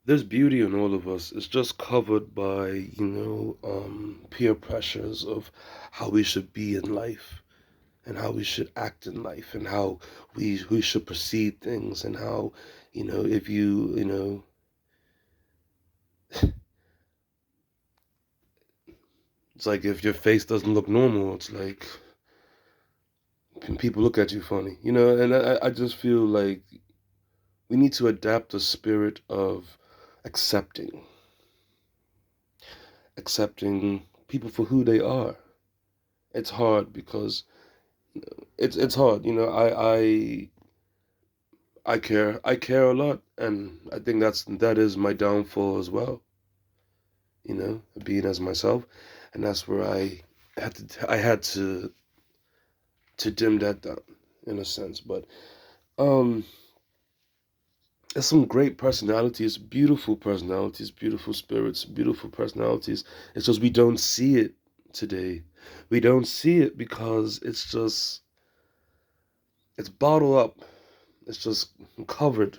There's beauty in all of us. It's just covered by, peer pressures of how we should be in life and how we should act in life and how we should perceive things and how, if it's like if your face doesn't look normal, it's like people look at you funny, and I just feel like we need to adapt the spirit of accepting, accepting people for who they are. It's hard because it's hard, I care a lot, and I think that is my downfall as well, being as myself, and that's where I had to dim that down in a sense, but um. There's some great personalities, beautiful spirits, beautiful personalities. It's just we don't see it today. We don't see it because it's bottled up. It's just covered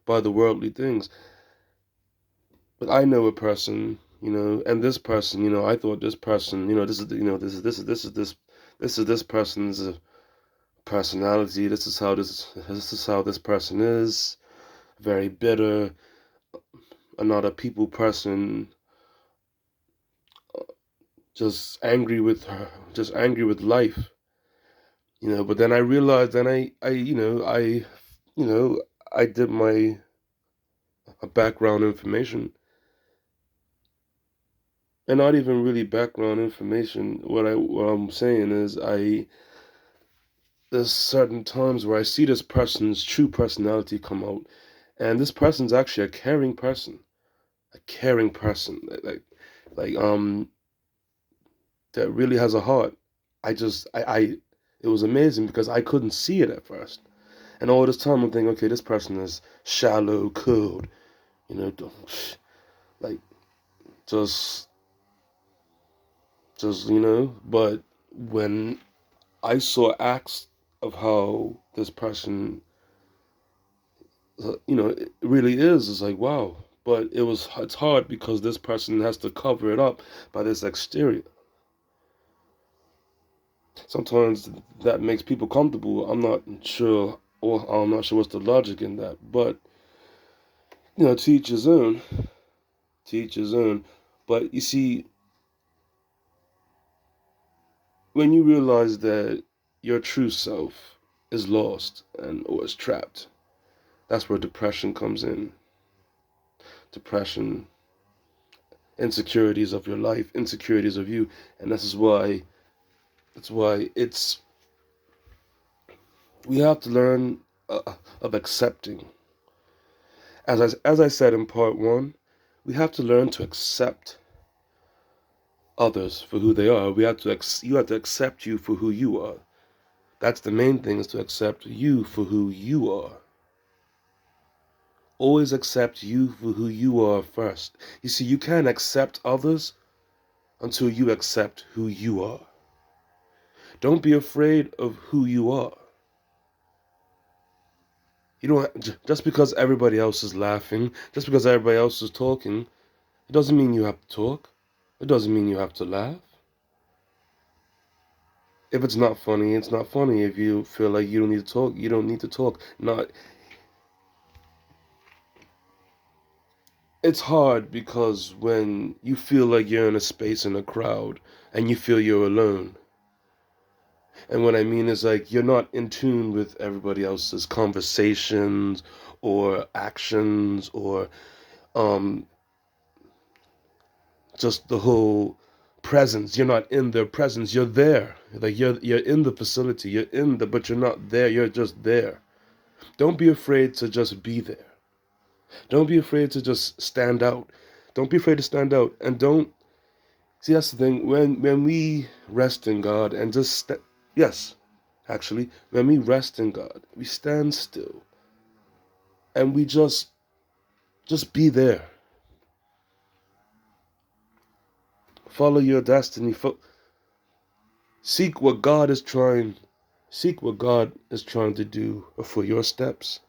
by the worldly things. But I know a person, and this person, I thought this person, this is, this person's personality. This is how this person is. Very bitter, another people person, just angry with her, just angry with life, But then I realized, then you know, I did my background information, and not even really background information. What I'm saying is, there's certain times where I see this person's true personality come out, and this person's actually a caring person, that really has a heart. It was amazing because I couldn't see it at first. And all this time I'm thinking, okay, this person is shallow, cold, you know, like just, But when I saw acts of how this person, it really is, it's like, wow. But it's hard because this person has to cover it up by this exterior. Sometimes that makes people comfortable. I'm not sure what's the logic in that, but to each his own, to each his own. But you see, when you realize that your true self is lost or is trapped, that's where depression comes in. Depression, insecurities of your life, insecurities of you, and that's why it's we have to learn of accepting. As I said in part one, we have to learn to accept others for who they are. You have to accept you for who you are. That's the main thing, is to accept you for who you are. Always accept you for who you are first. You see, you can't accept others until you accept who you are. Don't be afraid of who you are. You don't just because everybody else is laughing, just because everybody else is talking, it doesn't mean you have to talk. It doesn't mean you have to laugh. If it's not funny, it's not funny. If you feel like you don't need to talk, you don't need to talk. Not It's hard because when you feel like you're in a space in a crowd and you feel you're alone. And what I mean is, like, you're not in tune with everybody else's conversations or actions or um just the whole presence. You're not in their presence. You're there. Like, you're in the facility. But you're not there. You're just there. Don't be afraid to just be there. Don't be afraid to just stand out. Don't be afraid to stand out. And don't see, that's the thing. When we rest in God and yes, actually, when we rest in God, we stand still and we just be there. Follow your destiny. Seek what God is trying. Seek what God is trying to do for your steps,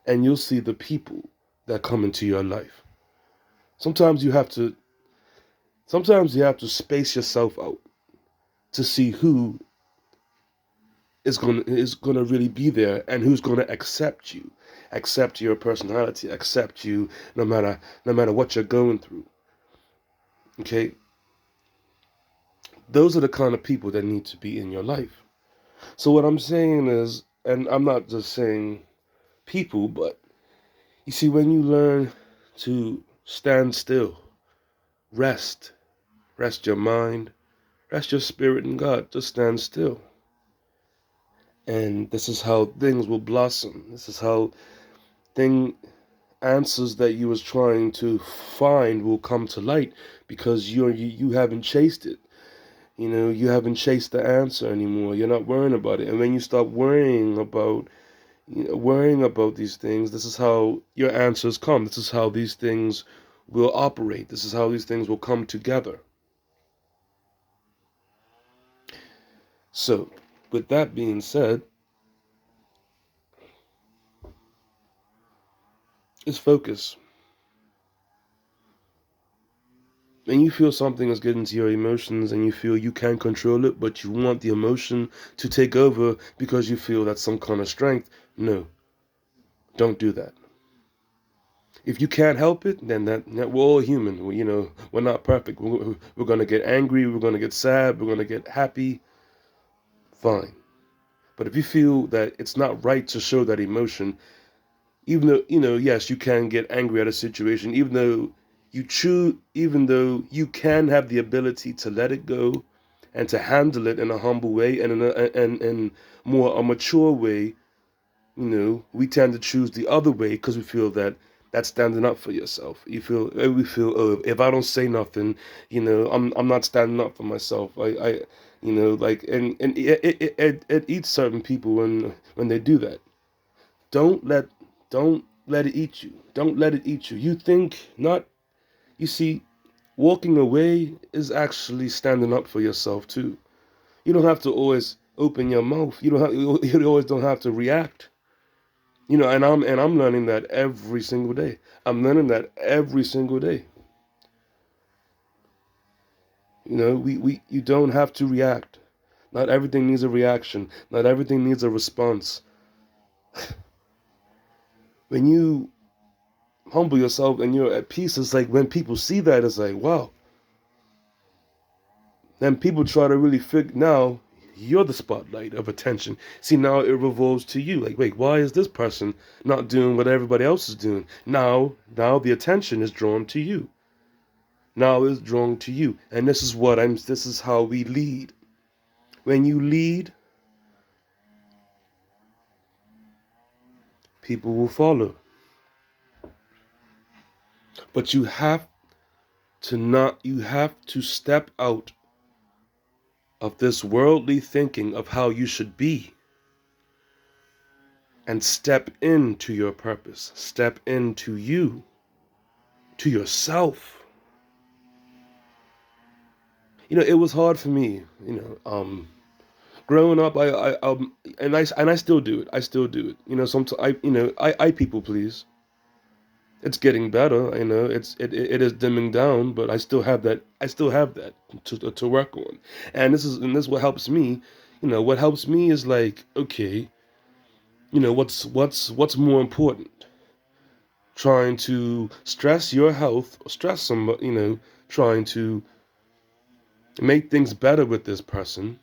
and you'll see the people that come into your life. Sometimes you have to space yourself out to see who is gonna really be there and who's gonna accept you, accept your personality, accept you no matter what you're going through. Okay? Those are the kind of people that need to be in your life. So what I'm saying is, and I'm not just saying people, but you see, when you learn to stand still, rest, rest your mind, rest your spirit in God, just stand still. And this is how things will blossom. This is how answers that you was trying to find will come to light, because you haven't chased it. You haven't chased the answer anymore. You're not worrying about it. And when you stop worrying about these things, this is how your answers come. This is how these things will operate. This is how these things will come together. So, with that being said, it's focus. When you feel something is getting to your emotions and you feel you can't control it, but you want the emotion to take over because you feel that's some kind of strength, no, don't do that. If you can't help it, then we're all human. We're not perfect. We're going to get angry. We're going to get sad. We're going to get happy. Fine. But if you feel that it's not right to show that emotion, even though, yes, you can get angry at a situation, even though you can have the ability to let it go and to handle it in a humble way and in more a mature way, we tend to choose the other way because we feel that that's standing up for yourself. We feel, oh, if I don't say nothing, I'm not standing up for myself. Like, and it eats certain people when they do that. Don't let don't let it eat you. Don't let it eat you. You think not. You see, walking away is actually standing up for yourself too. You don't have to always open your mouth. You always don't have to react. And I'm learning that every single day. I'm learning that every single day. You don't have to react. Not everything needs a reaction. Not everything needs a response. When you humble yourself and you're at peace, it's like when people see that, it's like, wow. Then people try to really figure, now you're the spotlight of attention. See, now it revolves to you. Like, wait, why is this person not doing what everybody else is doing? Now the attention is drawn to you. Now it's drawn to you. And this is how we lead. When you lead, people will follow. But you have to step out of this worldly thinking of how you should be and step into your purpose. Step into you, to yourself. It was hard for me, growing up. I still do it. I still do it. Sometimes I people please. It's getting better. It is dimming down, but I still have that. I still have that to work on. And this is what helps me. What helps me is like, okay, what's more important? Trying to stress your health, stress somebody, trying to make things better with this person,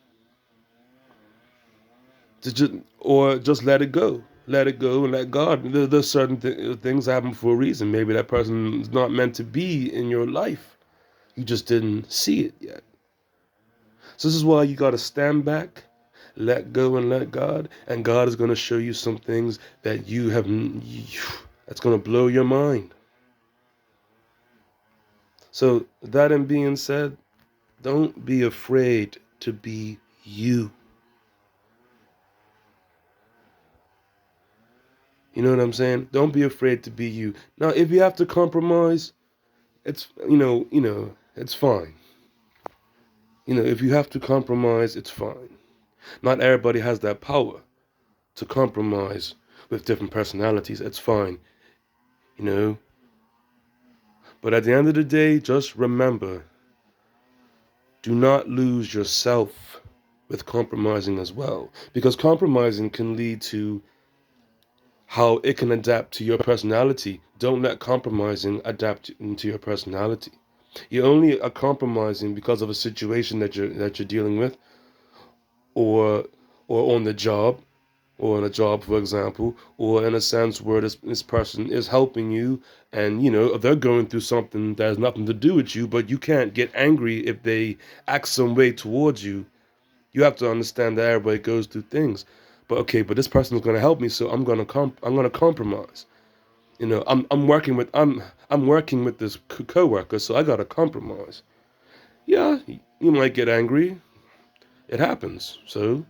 or just let it go. Let it go and let God. There's certain things happen for a reason. Maybe that person is not meant to be in your life. You just didn't see it yet. So this is why you got to stand back, let go and let God. And God is going to show you some things that that's going to blow your mind. So that in being said, don't be afraid to be you. You know what I'm saying? Don't be afraid to be you. Now, if you have to compromise, it's it's fine. If you have to compromise, it's fine. Not everybody has that power to compromise with different personalities. It's fine. But at the end of the day, just remember, do not lose yourself with compromising as well. Because compromising can lead to how it can adapt to your personality. Don't let compromising adapt into your personality. You only are compromising because of a situation that you're dealing with, or on the job, or in a job, for example, or in a sense where this person is helping you, and they're going through something that has nothing to do with you, but you can't get angry if they act some way towards you. You have to understand that everybody goes through things. But okay, but this person is going to help me, so I'm gonna compromise. I'm working with this coworker, so I gotta compromise. Yeah, you might get angry. It happens. So,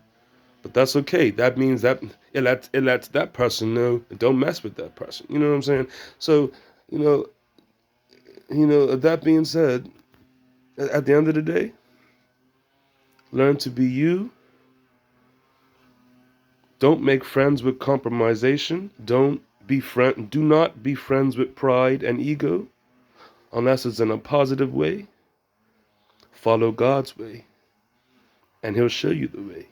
but that's okay. That means that it lets that person know, don't mess with that person. You know what I'm saying? So, you know, that being said, at the end of the day, learn to be you. Don't make friends with compromisation. Do not be friends with pride and ego unless it's in a positive way. Follow God's way, and He'll show you the way.